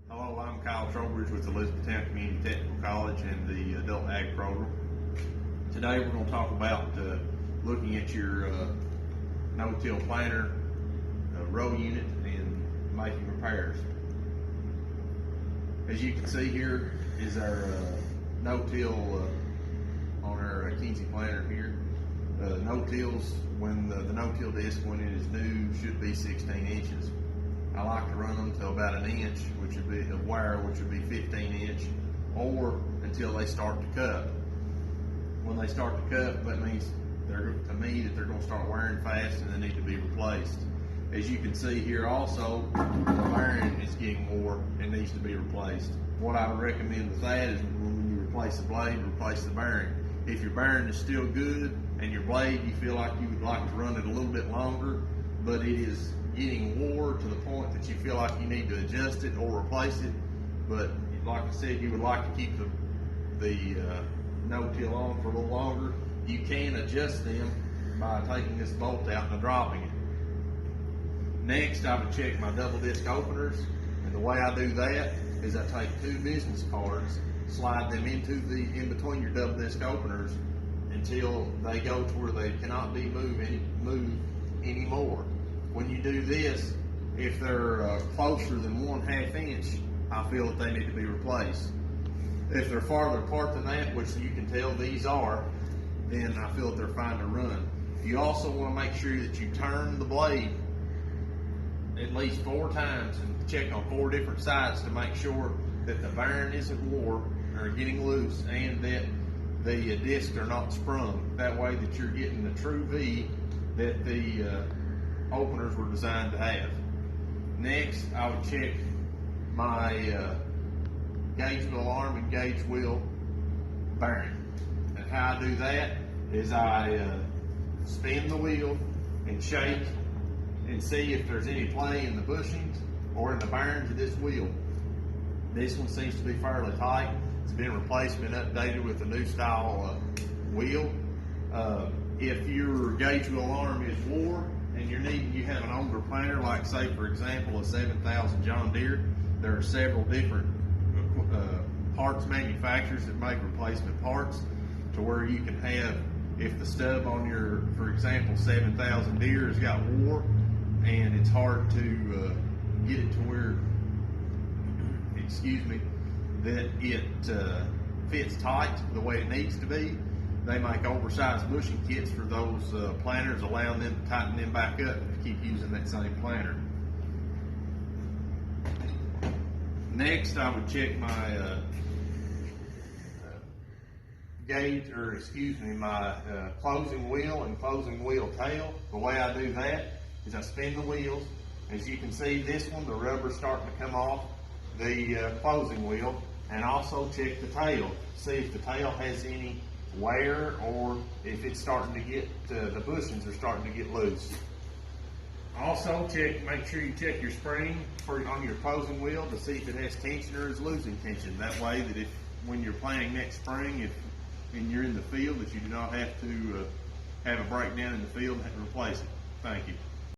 Hello, I'm Kyle Trowbridge with Elizabethtown Community Technical College and the Adult Ag program. Today we're going to talk about looking at your no-till planter row unit and making repairs. As you can see, here is our no-till on our Kinze planter here. No-tills, when the no-till disc when it is new, should be 16 inches. I like to run them to about 1 inch, which would be a wire, which would be 15 inch, or until they start to cup. When they start to cup, that means they're going to start wearing fast and they need to be replaced. As you can see here also, the bearing is getting wore and needs to be replaced. What I would recommend with that is when you replace the blade, replace the bearing. If your bearing is still good and your blade, you feel like you would like to run it a little bit longer, but it is getting wore to the point that you feel like you need to adjust it or replace it, but like I said, you would like to keep the no-till on for a little longer, you can adjust them by taking this bolt out and dropping it. Next, I would check my double disc openers, and the way I do that is I take 2 business cards, slide them in between your double disc openers until they go to where they cannot be moved anymore. When you do this, if they're closer than 1/2 inch, I feel that they need to be replaced. If they're farther apart than that, which you can tell these are, then I feel that they're fine to run. You also want to make sure that you turn the blade at least 4 times and check on 4 different sides to make sure that the bearing isn't wore or getting loose and that the discs are not sprung. That way that you're getting the true V that the openers were designed to have. Next, I would check my gauge wheel arm and gauge wheel bearing. And how I do that is I spin the wheel and shake and see if there's any play in the bushings or in the bearings of this wheel. This one seems to be fairly tight. It's been replaced, been updated with a new style wheel. If your gauge wheel arm is wore and you have an older planter, like say for example a 7000 John Deere, there are several different parts manufacturers that make replacement parts to where you can have, if the stub on your, for example, 7000 Deere has got wore and it's hard to get it to where, that it fits tight the way it needs to be, they make oversized bushing kits for those planters, allowing them to tighten them back up to keep using that same planter. Next, I would check my my closing wheel and closing wheel tail. The way I do that is I spin the wheels. As you can see, this one, the rubber's starting to come off the closing wheel, and also check the tail. See if the tail has any wear or if it's starting to get, the bushings are starting to get loose. Also make sure you check your spring on your closing wheel to see if it has tension or is losing tension. That way that if, when you're planting next spring, and you're in the field, that you do not have to have a breakdown in the field and have to replace it. Thank you.